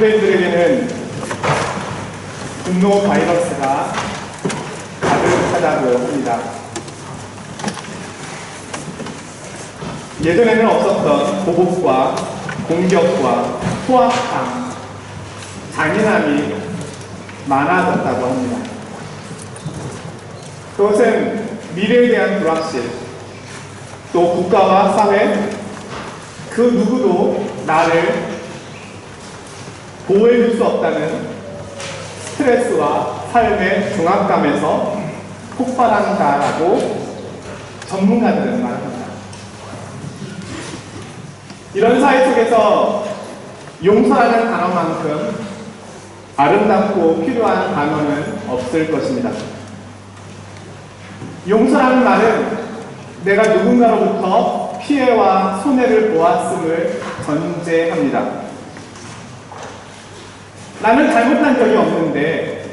유대인들에게는 분노 바이러스가 가득하다고 합니다. 예전에는 없었던 보복과 공격과 포악함, 잔인함이 많아졌다고 합니다. 그것은 미래에 대한 불확실, 또 국가와 사회, 그 누구도 나를 보호해줄 수 없다는 스트레스와 삶의 중압감에서 폭발한다라고 전문가들은 말합니다. 이런 사회 속에서 용서라는 단어만큼 아름답고 필요한 단어는 없을 것입니다. 용서라는 말은 내가 누군가로부터 피해와 손해를 보았음을 전제합니다. 나는 잘못한 적이 없는데,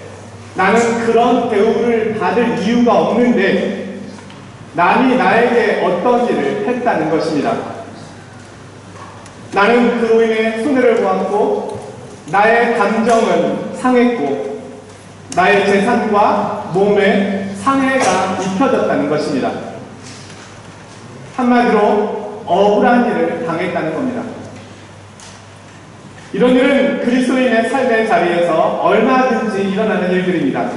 나는 그런 대우를 받을 이유가 없는데 남이 나에게 어떤 일을 했다는 것입니다. 나는 그로 인해 손해를 보았고 나의 감정은 상했고 나의 재산과 몸에 상해가 입혀졌다는 것입니다. 한마디로 억울한 일을 당했다는 겁니다. 이런 일은 그리스도인의 삶의 자리에서 얼마든지 일어나는 일들입니다.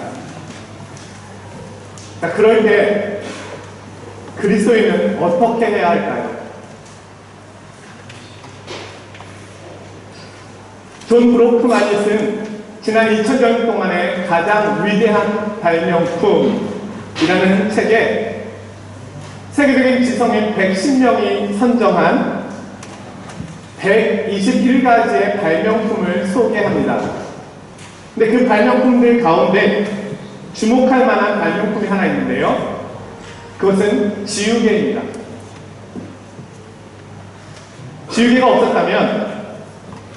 자, 그럴 때 그리스도인은 어떻게 해야 할까요? 존 브로크만이 쓴 지난 2000년 동안의 가장 위대한 발명품이라는 책에 세계적인 지성인 110명이 선정한 121가지의 발명품을 소개합니다. 근데 그 발명품들 가운데 주목할 만한 발명품이 하나 있는데요. 그것은 지우개입니다. 지우개가 없었다면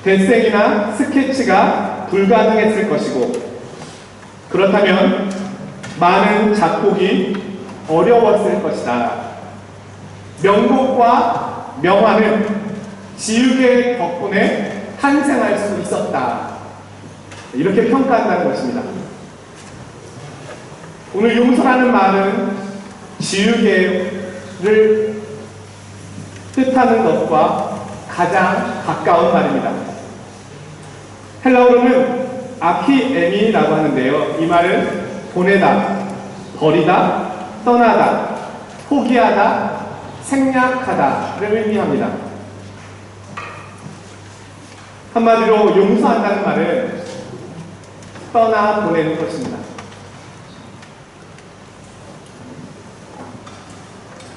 대생이나 스케치가 불가능했을 것이고, 그렇다면 많은 작곡이 어려웠을 것이다. 명곡과 명화는 지우개 덕분에 탄생할 수 있었다. 이렇게 평가한다는 것입니다. 오늘 용서라는 말은 지우개를 뜻하는 것과 가장 가까운 말입니다. 헬라어로는 아키에미라고 하는데요. 이 말은 보내다, 버리다, 떠나다, 포기하다, 생략하다를 의미합니다. 한마디로 용서한다는 말은 떠나 보내는 것입니다.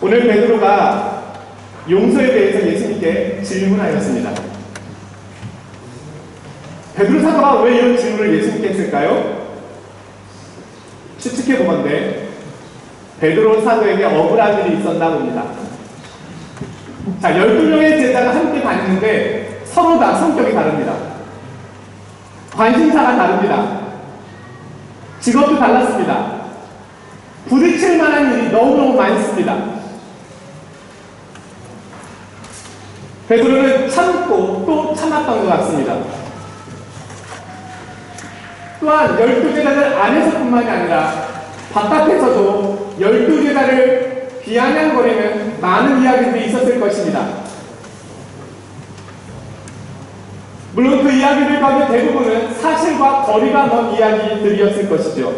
오늘 베드로가 용서에 대해서 예수님께 질문하였습니다. 베드로 사도가 왜 이런 질문을 예수님께 했을까요? 추측해 보건대 베드로 사도에게 억울한 일이 있었나 봅니다. 자, 12명의 제자가 함께 다니는데 서로 다 성격이 다릅니다. 관심사가 다릅니다. 직업도 달랐습니다. 부딪힐 만한 일이 너무너무 많습니다. 베드로는 참고 또 참았던 것 같습니다. 또한 12제자들 안에서뿐만이 아니라 바깥에서도 12제자를 비아냥거리는 많은 이야기들이 있었을 것입니다. 물론 그 이야기들 가운데 대부분은 사실과 거리가 먼 이야기들이었을 것이죠.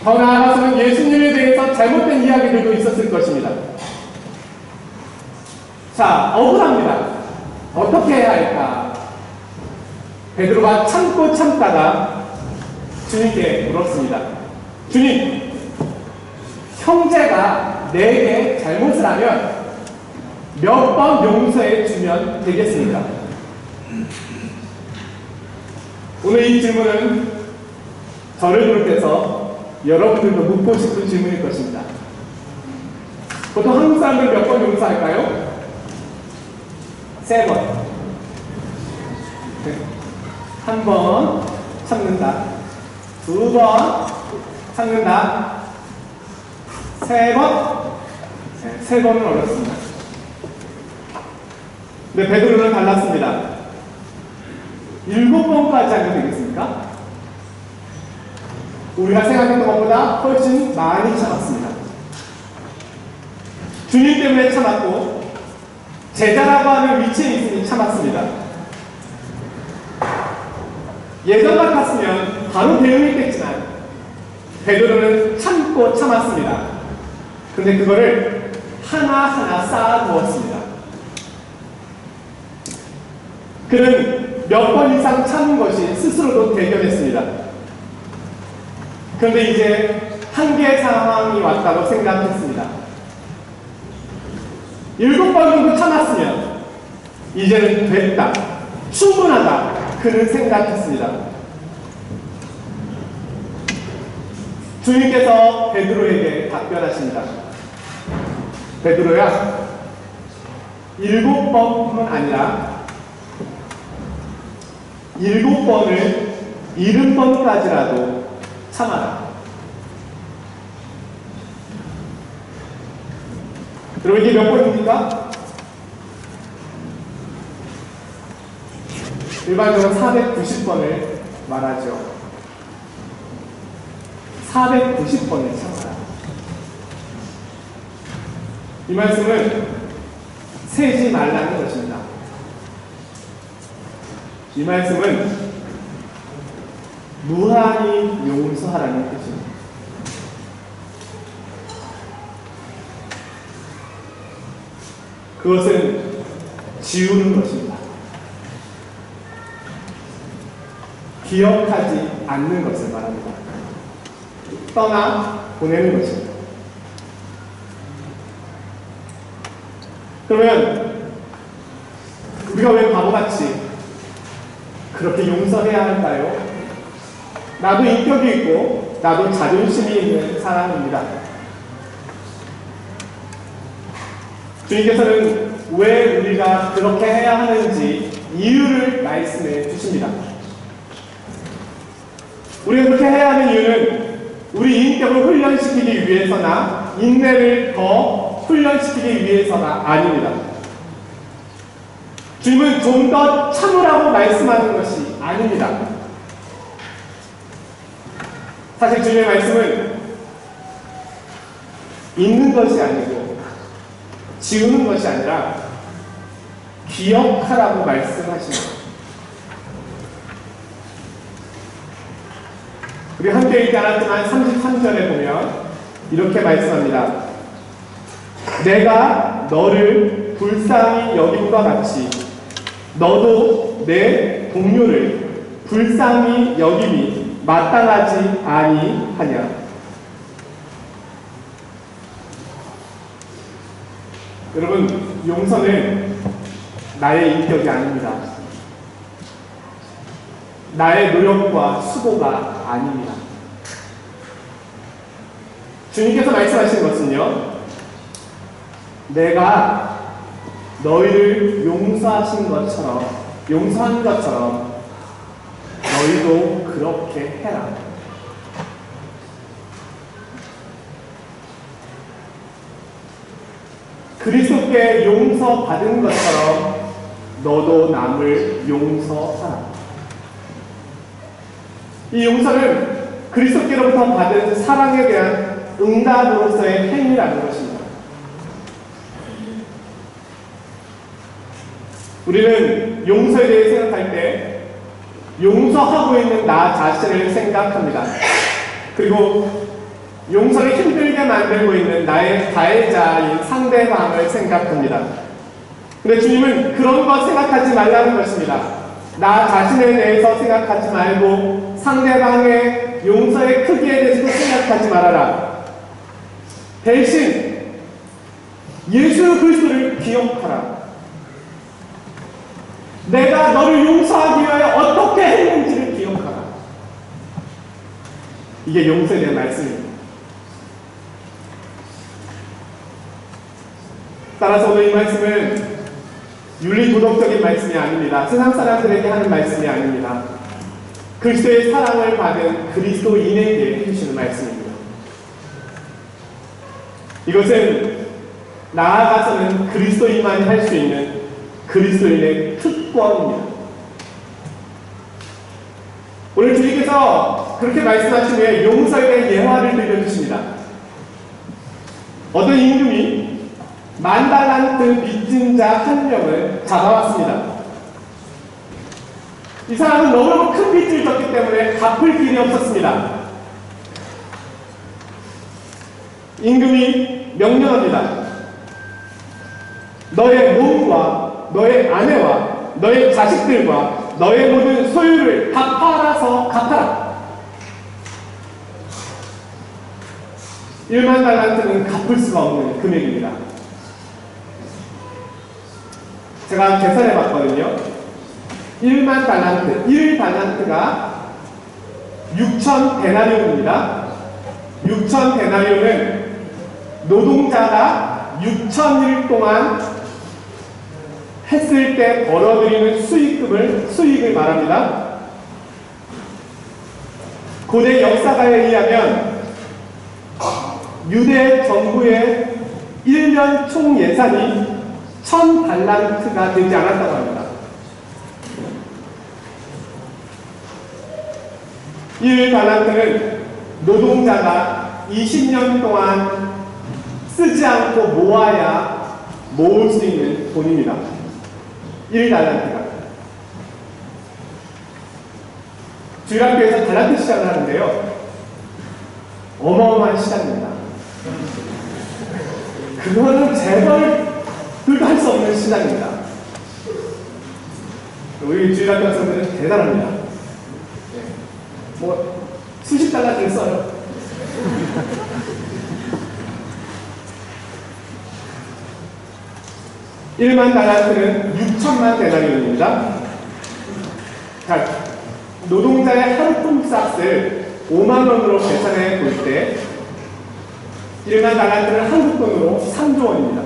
더 나아가서는 예수님에 대해서 잘못된 이야기들도 있었을 것입니다. 자, 억울합니다. 어떻게 해야 할까? 베드로가 참고 참다가 주님께 물었습니다. 주님, 형제가 내게 잘못을 하면 몇 번 용서해 주면 되겠습니까? 오늘 이 질문은 저를 비롯해서 여러분들도 묻고 싶은 질문일 것입니다. 보통 한국 사람들 몇 번 용서할까요? 3번. 한 번 참는다. 2번 참는다. 3번. 3번은 어렵습니다. 근데 베드로는 달랐습니다. 7번까지 하면 되겠습니까? 우리가 생각했던 것보다 훨씬 많이 참았습니다. 주님 때문에 참았고 제자라고 하는 위치에 있으니 참았습니다. 예전 같았으면 바로 대응했겠지만 베드로는 참고 참았습니다. 근데 그거를 하나하나 쌓아두었습니다. 그는 몇 번 이상 참은 것이 스스로도 대견했습니다. 그런데 이제 한계 상황이 왔다고 생각했습니다. 7번 정도 참았으면 이제는 됐다, 충분하다, 그는 생각했습니다. 주님께서 베드로에게 답변하십니다. 베드로야, 7번뿐만 아니라 7번을 70번까지라도 참아라. 여러분, 이게 몇 번입니까? 일반적으로 490번을 말하죠. 490번을 참아라. 이 말씀은 세지 말라는 것입니다. 이 말씀은 무한히 용서하라는 뜻입니다. 그것은 지우는 것입니다. 기억하지 않는 것을 말합니다. 떠나 보내는 것입니다. 그러면 우리가 왜 바보같이 그렇게 용서해야 할까요? 나도 인격이 있고 나도 자존심이 있는 사람입니다. 주님께서는 왜 우리가 그렇게 해야 하는지 이유를 말씀해 주십니다. 우리가 그렇게 해야 하는 이유는 우리 인격을 훈련시키기 위해서나 인내를 더 훈련시키기 위해서가 아닙니다. 주님은 좀 더 참으라고 말씀하는 것이 아닙니다. 사실 주님의 말씀은 있는 것이 아니고 지우는 것이 아니라 기억하라고 말씀하십니다. 우리 함께 읽지 않았지만 33절에 보면 이렇게 말씀합니다. 내가 너를 불쌍히 여김과 같이 너도 내 동료를 불쌍히 여김이 마땅하지 아니하냐. 여러분, 용서는 나의 인격이 아닙니다. 나의 노력과 수고가 아닙니다. 주님께서 말씀하시는 것은요, 내가 너희를 용서한 것처럼 너희도 그렇게 해라. 그리스도께 용서받은 것처럼 너도 남을 용서하라. 이 용서는 그리스도께로부터 받은 사랑에 대한 응답으로서의 행위라는 것입니다. 우리는 용서에 대해 생각할 때 용서하고 있는 나 자신을 생각합니다. 그리고 용서를 힘들게 만들고 있는 나의 가해자인 상대방을 생각합니다. 근데 주님은 그런 거 생각하지 말라는 것입니다. 나 자신에 대해서 생각하지 말고 상대방의 용서의 크기에 대해서도 생각하지 말아라. 대신 예수 그리스도를 기억하라. 내가 너를 용서하기 위하여 어떻게 했는지를 기억하라. 이게 용서에 대한 말씀입니다. 따라서 오늘 이 말씀은 윤리도덕적인 말씀이 아닙니다. 세상 사람들에게 하는 말씀이 아닙니다. 그리스도의 사랑을 받은 그리스도인에게 해주시는 말씀입니다. 이것은 나아가서는 그리스도인만이 할 수 있는 그리스도인의 특권입니다. 오늘 주님께서 그렇게 말씀하신 후에 용서에 대한 예화를 들려주십니다. 어떤 임금이 10,000달란트 빚진 자 한 명을 잡아왔습니다. 이 사람은 너무너무 큰 빚을 졌기 때문에 갚을 길이 없었습니다. 임금이 명령합니다. 너의 몸과 너의 아내와 너의 자식들과 너의 모든 소유를 다 팔아서 갚아라. 10,000달란트는 갚을 수가 없는 금액입니다. 제가 계산해 봤거든요. 10,000달란트, 1달란트가 6,000데나리온입니다. 6,000데나리온은 노동자가 6,000일 동안 했을 때 벌어들이는 수익을 말합니다. 고대 역사가에 의하면 유대 정부의 1년 총 예산이 1,000달란트가 되지 않았다고 합니다. 1달란트는 노동자가 20년 동안 쓰지 않고 모아야 모을 수 있는 돈입니다. 1달란트가. 주일학교에서 달란트 시장을 하는데요. 어마어마한 시장입니다. 그거는 재벌들도 할 수 없는 시장입니다. 우리 주일학교 학생들은 대단합니다. 뭐 수십 달러를 써요. (10,000달란트는) 6천만 데나리온입니다. 자, 노동자의 하루품 값을 5만 원으로 계산해 볼 때 10,000달란트는 한국 돈으로 3조 원입니다.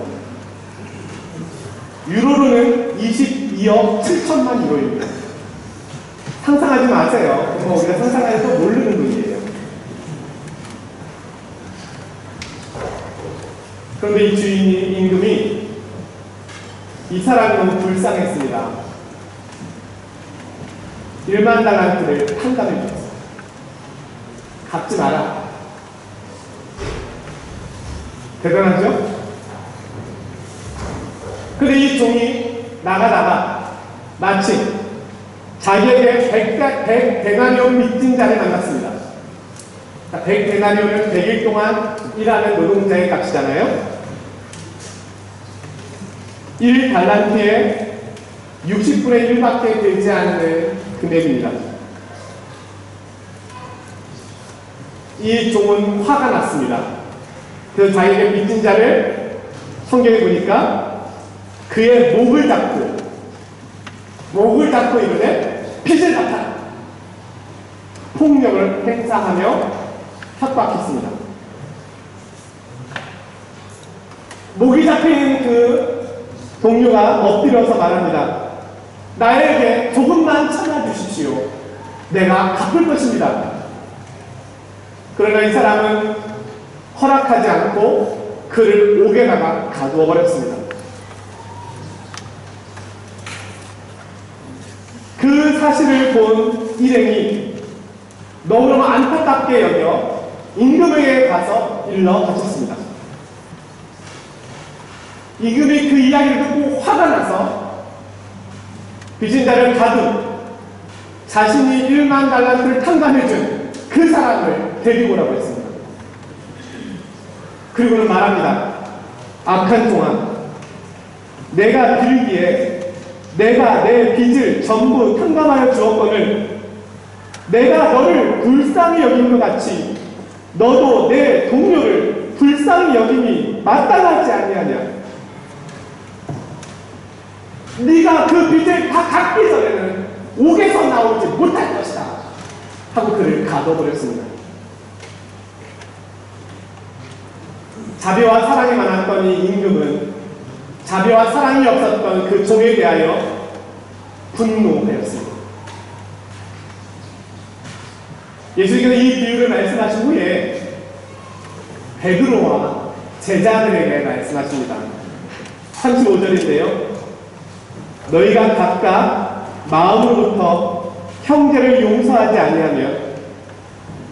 유로로는 22억 7천만 유로입니다. 상상하지 마세요. 뭐 우리가 상상해도 모르는 돈이에요. 그런데 이 주인이, 임금이 이 사람이 너무 불쌍했습니다. 10,000달란트를 탕감해 주었어요. 갚지 마라. 대단하죠? 근데 이 종이 나가다가 마치 자기에게 100데나리온 빚진 자를 만났습니다. 100데나리온은 100일 동안 일하는 노동자의 값이잖아요. 1달란트에 60분의 1밖에 되지 않는 금액입니다. 이 종은 화가 났습니다. 그래서 자기에게 빚진 자를 성경에 보니까 그의 목을 잡고 이르되 빚을 갚아라. 폭력을 행사하며 협박했습니다. 목이 잡힌 그 동료가 엎드려서 말합니다. 나에게 조금만 참아주십시오. 내가 갚을 것입니다. 그러나 이 사람은 허락하지 않고 그를 옥에다가 가두어 버렸습니다. 그 사실을 본 일행이 너무너무 안타깝게 여겨 임금에게 가서 일러 바쳤습니다. 임금이 그 이야기를 듣고 화가 나서 빚진 자를 가둔 자신이 10,000달란트를 탕감해준 그 사람을 데리고 오라고 했습니다. 그리고는 말합니다. 악한 종아, 내가 빌기에 내가 내 빚을 전부 탕감하여 주었거늘 내가 너를 불쌍히 여긴 것 같이 너도 내 동료를 불쌍히 여김이 마땅하지 아니하냐. 네가 그 빚을 다 갚기 전에는 옥에서 나오지 못할 것이다 하고 그를 가둬버렸습니다. 자비와 사랑이 많았던 이 임금은 자비와 사랑이 없었던 그 종에 대하여 분노하였습니다. 예수님께서 이 비유를 말씀하신 후에 베드로와 제자들에게 말씀하십니다. 35절인데요. 너희가 각각 마음으로부터 형제를 용서하지 아니하면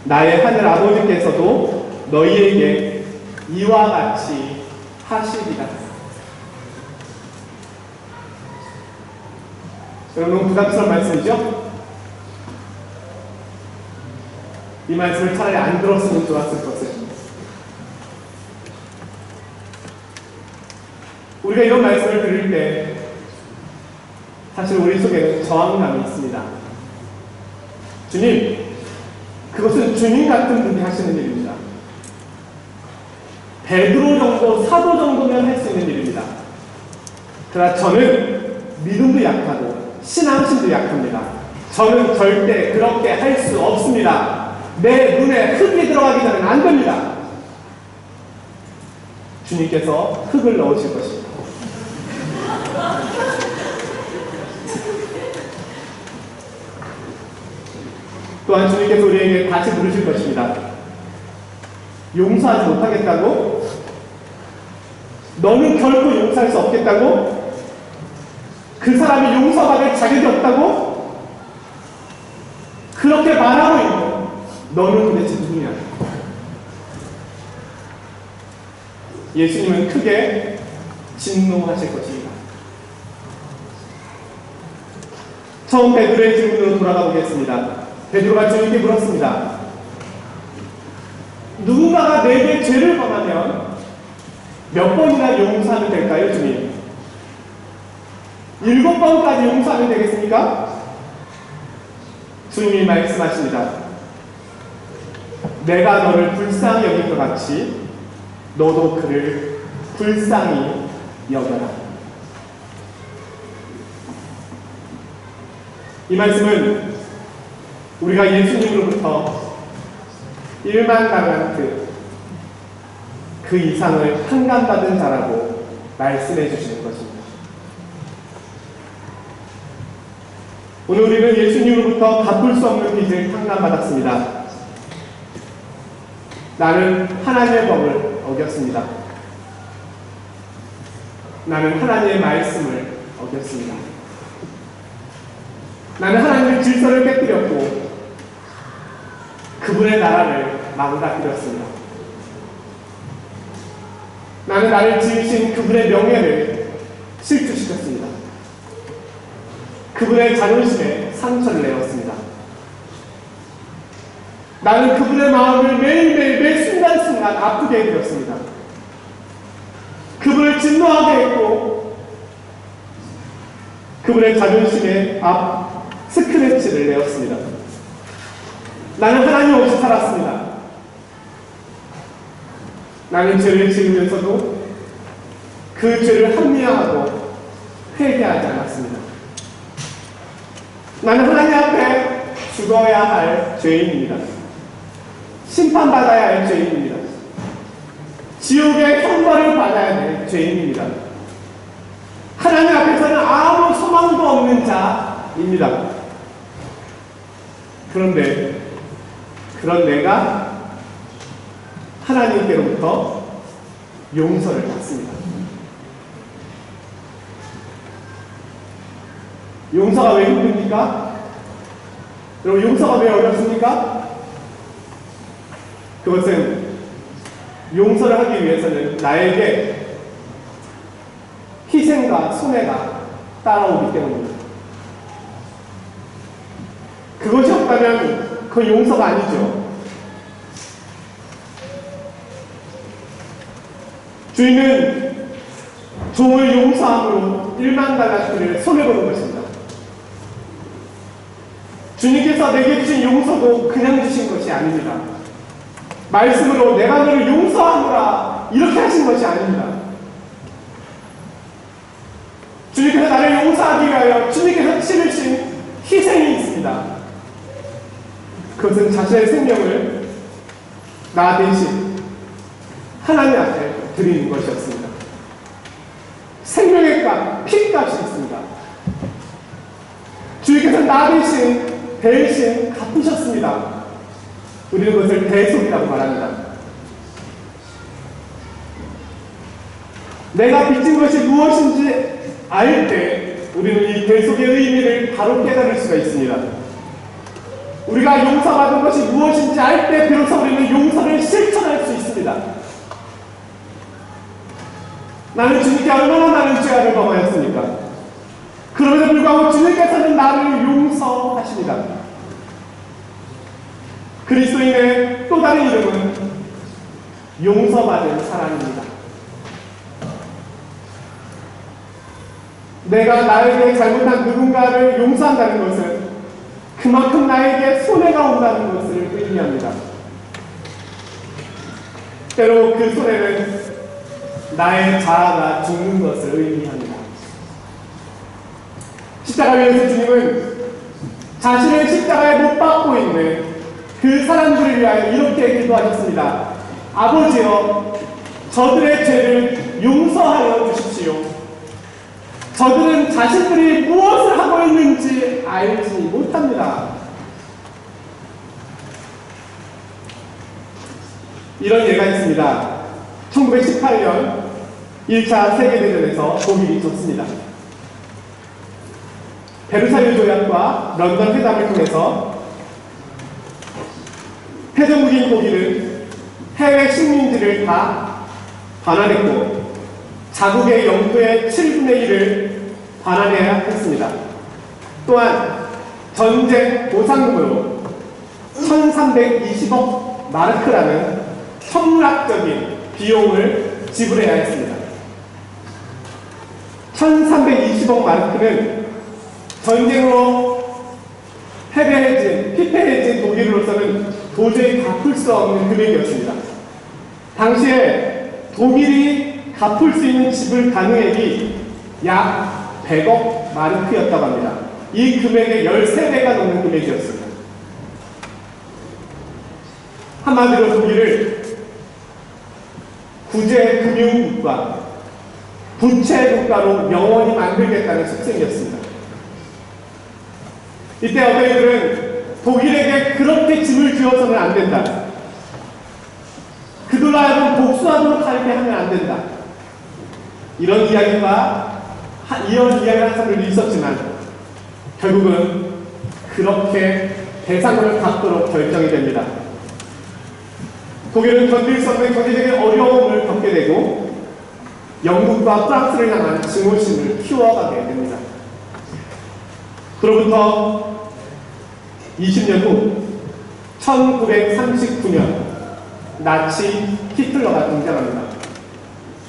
나의 하늘 아버지께서도 너희에게 이와 같이 하시리라. 여러분, 부담스러운 말씀이죠? 이 말씀을 차라리 안 들었으면 좋았을 것을. 우리가 이런 말씀을 들을 때 사실 우리 속에는 저항감이 있습니다. 주님, 그것은 주님 같은 분이 하시는 일입니다. 베드로 정도, 사도 정도면 할 수 있는 일입니다. 그러나 저는 믿음도 약하고 신앙심도 약합니다. 저는 절대 그렇게 할 수 없습니다. 내 눈에 흙이 들어가기 전에는 안 됩니다. 주님께서 흙을 넣으실 것입니다. 또한 주님께서 우리에게 다시 부르실 것입니다. 용서하지 못하겠다고? 너는 결코 용서할 수 없겠다고? 그 사람이 용서받을 자격이 없다고? 그렇게 말하고 있는 너는 도대체 누구냐? 예수님은 크게 진노하실 것입니다. 처음 베드로의 질문으로 돌아가 보겠습니다. 베드로가 주님께 물었습니다. 누군가가 내게 죄를 범하면 몇 번이나 용서하면 될까요, 주님? 7번까지 용서하면 되겠습니까? 주님이 말씀하십니다. 내가 너를 불쌍히 여길 것 같이 너도 그를 불쌍히 여겨라. 이 말씀은 우리가 예수님으로부터 1만 달란트 그 이상을 탕감받은 자라고 말씀해 주시는 것입니다. 오늘 우리는 예수님으로부터 갚을 수 없는 빚을 탕감받았습니다. 나는 하나님의 법을 어겼습니다. 나는 하나님의 말씀을 어겼습니다. 나는 하나님의 질서를 깨뜨렸고 그분의 나라를 망가뜨렸습니다. 나는 나를 지으신 그분의 명예를 실추시켰습니다. 그분의 자존심에 상처를 내었습니다. 나는 그분의 마음을 매일매일 매 순간순간 아프게 해드렸습니다. 그분을 진노하게 했고 그분의 자존심에 스크래치를 내었습니다. 나는 하나님 없이 살았습니다. 나는 죄를 지으면서도 그 죄를 합리화하고 회개하지 않았습니다. 나는 하나님 앞에 죽어야 할 죄인입니다. 심판받아야 할 죄인입니다. 지옥의 형벌을 받아야 할 죄인입니다. 하나님 앞에서는 아무 소망도 없는 자입니다. 그런데 그런 내가 하나님께로부터 용서를 받습니다. 용서가 왜 힘듭니까? 여러분, 용서가 왜 어렵습니까? 그것은 용서를 하기 위해서는 나에게 희생과 손해가 따라오기 때문입니다. 그것이 없다면 그건 용서가 아니죠. 주인은 종을 용서함으로 1만 달란트를 손해보는 것입니다. 주님께서 내게 주신 용서도 그냥 주신 것이 아닙니다. 말씀으로 내가 너를 용서하노라 이렇게 하신 것이 아닙니다. 주님께서 나를 용서하기 위하여 주님께서 치르신 희생이 있습니다. 그것은 자신의 생명을 나 대신 하나님 앞에 드리는 것이었습니다. 생명의 값, 피값이 있습니다. 주님께서 나 대신 갚으셨습니다. 우리는 그것을 대속이라고 말합니다. 내가 빚진 것이 무엇인지 알 때 우리는 이 대속의 의미를 바로 깨달을 수가 있습니다. 우리가 용서받은 것이 무엇인지 알 때 비로소 우리는 용서를 실천할 수 있습니다. 나는 주님께 얼마나 많은 죄악을 범하였습니까? 그럼에도 불구하고 주님께서는 나를 용서하십니다. 그리스도인의 또 다른 이름은 용서받은 사람입니다. 내가 나에게 잘못한 누군가를 용서한다는 것은 그만큼 나에게 손해가 온다는 것을 의미합니다. 때로 그 손해는 나의 자아가 죽는 것을 의미합니다. 십자가 위에서 주님은 자신의 십자가에 못 박고 있는 그 사람들을 위하여 이렇게 기도하셨습니다. 아버지여, 저들의 죄를 용서하여 주십시오. 저들은 자신들이 무엇을 하고 있는지 알지 못합니다. 이런 예가 있습니다. 1918년 1차 세계대전에서 독일이 졌습니다. 베르사유 조약과 런던 회담을 통해서 패전국인 독일은 해외 식민지를 다 반환했고 자국의 영토의 7분의 1을 반환해야 했습니다. 또한 전쟁 보상금으로 1320억 마르크라는 천문학적인 비용을 지불해야 했습니다. 1320억 마르크는 전쟁으로 피폐해진 독일로서는 도저히 갚을 수 없는 금액이었습니다. 당시에 독일이 갚을 수 있는 지불 가능액이 약 100억 마르크였다고 합니다. 이 금액의 13배가 넘는 금액이었습니다. 한마디로 독일을 구제 금융국가, 부채국가로 영원히 만들겠다는 속셈이었습니다. 이때 어떤 이들은 독일에게 그렇게 짐을 지어서는 안 된다. 그들로 하여금 복수하도록 하게 하면 안 된다. 이런 이야기를 하는 사람들도 있었지만 결국은 그렇게 대상을 갖도록 결정이 됩니다. 독일은 견딜 수 없는 경제적인 어려움을 겪게 되고 영국과 프랑스를 향한 증오심을 키워가게 됩니다. 그로부터 20년 후 1939년 나치 히틀러가 등장합니다.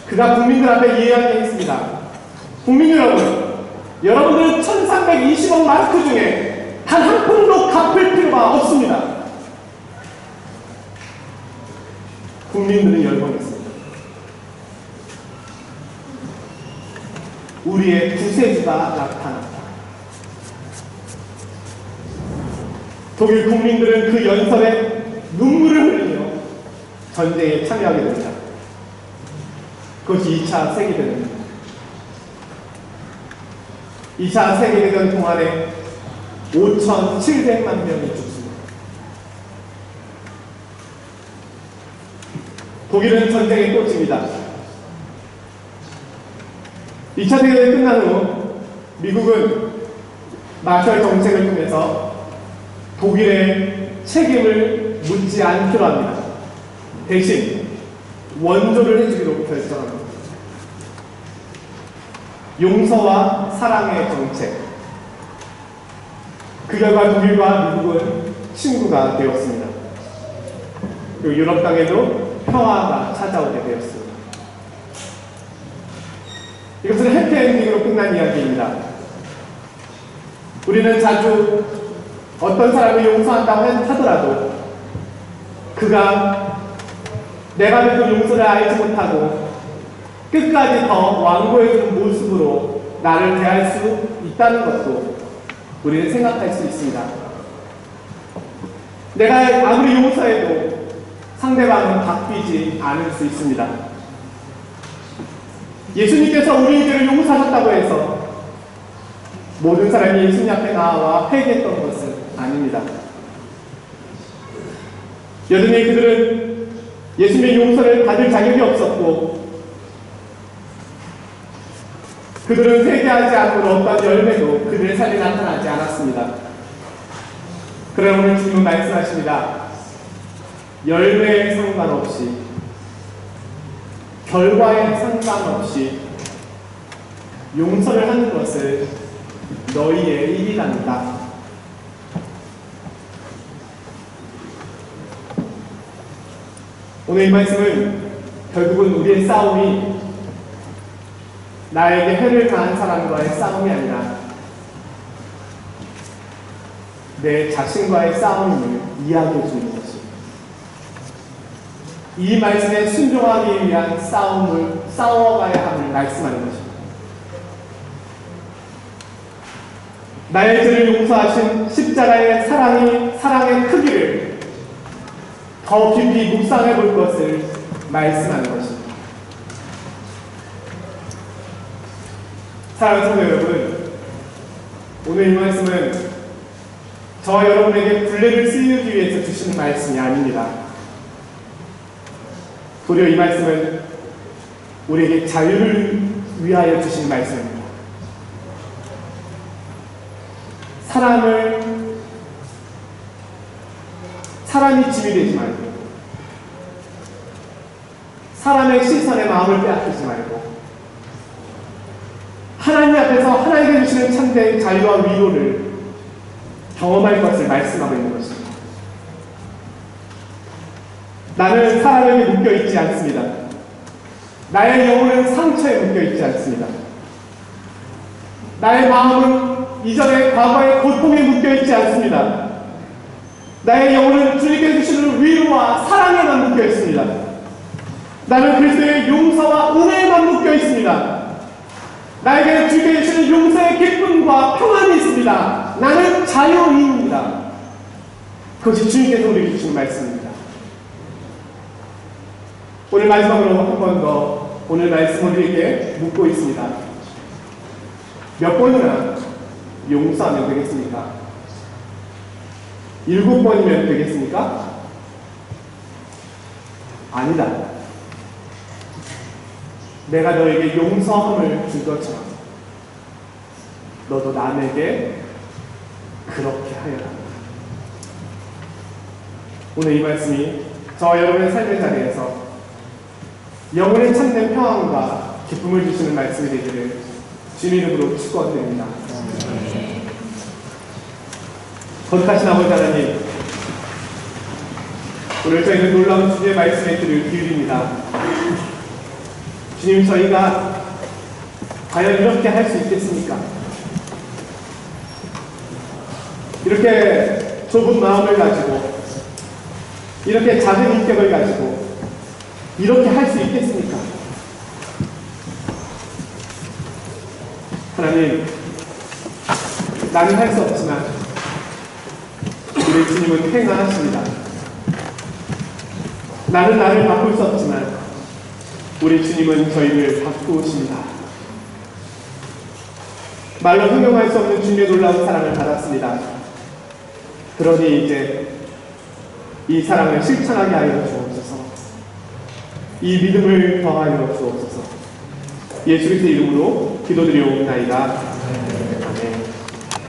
그가 국민들 앞에 이야기했습니다. 국민 여러분, 여러분들은 1320억 마르크 중에 단 한 푼도 갚을 필요가 없습니다. 국민들은 열광했습니다. 우리의 구세주가 나타났다. 독일 국민들은 그 연설에 눈물을 흘리며 전쟁에 참여하게 됩니다. 그것이 2차 세계대전입니다. 2차 세계대전 동안에 5,700만 명이 죽습니다. 독일은 전쟁에 꽂힙니다. 2차 세계대전이 끝난 후 미국은 마셜 정책을 통해서 독일의 책임을 묻지 않기로 합니다. 대신 원조를 해주기로 결정합니다. 용서와 사랑의 정책. 그 결과 독일과 미국은 친구가 되었습니다. 그리고 유럽 땅에도 평화가 찾아오게 되었습니다. 이것은 해피엔딩으로 끝난 이야기입니다. 우리는 자주 어떤 사람을 용서한다고 하더라도 그가 내가 그 용서를 알지 못하고 끝까지 더 완고해지는 모습으로 나를 대할 수 있다는 것도 우리는 생각할 수 있습니다. 내가 아무리 용서해도 상대방은 바뀌지 않을 수 있습니다. 예수님께서 우리의 죄를 용서하셨다고 해서 모든 사람이 예수님 앞에 나와 회개했던 것은 아닙니다. 여전히 그들은 예수님의 용서를 받을 자격이 없었고 그들은 회개하지 않고 어떤 열매도 그들의 삶에 나타나지 않았습니다. 그러나 오늘 주님은 말씀하십니다. 열매에 상관없이, 결과에 상관없이 용서를 하는 것을 너희의 일이란다. 오늘 이 말씀은 결국은 우리의 싸움이 나에게 해를 가한 사람과의 싸움이 아니라 내 자신과의 싸움을 이야기해 주는 것입니다. 이 말씀에 순종하기 위한 싸워가야 함을 말씀하는 것입니다. 나의 죄를 용서하신 십자가의 사랑의 크기를 더 깊이 묵상해 볼 것을 말씀하는 것입니다. 사랑하는 성도 여러분, 오늘 이 말씀은 저와 여러분에게 굴레를 씌우기 위해서 주시는 말씀이 아닙니다. 도리어 이 말씀은 우리에게 자유를 위하여 주시는 말씀입니다. 사람이 짐이 되지 말고, 사람의 시선에 마음을 빼앗기지 말고, 하나님 앞에서 하나님께 주시는 참된 자유와 위로를 경험할 것을 말씀하고 있는 것입니다. 나는 사람에게 묶여있지 않습니다. 나의 영혼은 상처에 묶여있지 않습니다. 나의 마음은 이전의 과거의 고통에 묶여있지 않습니다. 나의 영혼은 주님께 주시는 위로와 사랑에만 묶여있습니다. 나는 그리스도의 용서와 은혜에만 묶여있습니다. 나에게 주님께 주시는 용서의 기쁨과 평안이 있습니다. 나는 자유인입니다. 그것이 주님께서 우리에게 주시는 말씀입니다. 오늘 마지막으로 한 번 더 오늘 말씀을 우리에게 묻고 있습니다. 몇 번이나 용서하면 되겠습니까? 7번이면 되겠습니까? 아니다. 내가 너에게 용서함을 준 것처럼 너도 남에게 그렇게 하여라. 오늘 이 말씀이 저와 여러분의 삶의 자리에서 영혼의 참된 평안과 기쁨을 주시는 말씀이 되기를 주님 이름으로 축원드립니다. 거룩하신 아버지 하나님, 오늘 저희는 놀라운 주님의 말씀에 귀를 기울입니다. 주님, 저희가 과연 이렇게 할 수 있겠습니까? 이렇게 좁은 마음을 가지고, 이렇게 작은 인격을 가지고 이렇게 할 수 있겠습니까? 하나님, 나는 할 수 없지만 우리 주님은 행하십니다. 나는 나를 바꿀 수 없지만 우리 주님은 저희를 바꾸십니다. 말로 형용할 수 없는 주님의 놀라운 사랑을 받았습니다. 그러니 이제 이 사랑을 실천하게 하여 주옵소서. 이 믿음을 더하여 주옵소서. 예수 그리스도의 이름으로 기도드리옵나이다.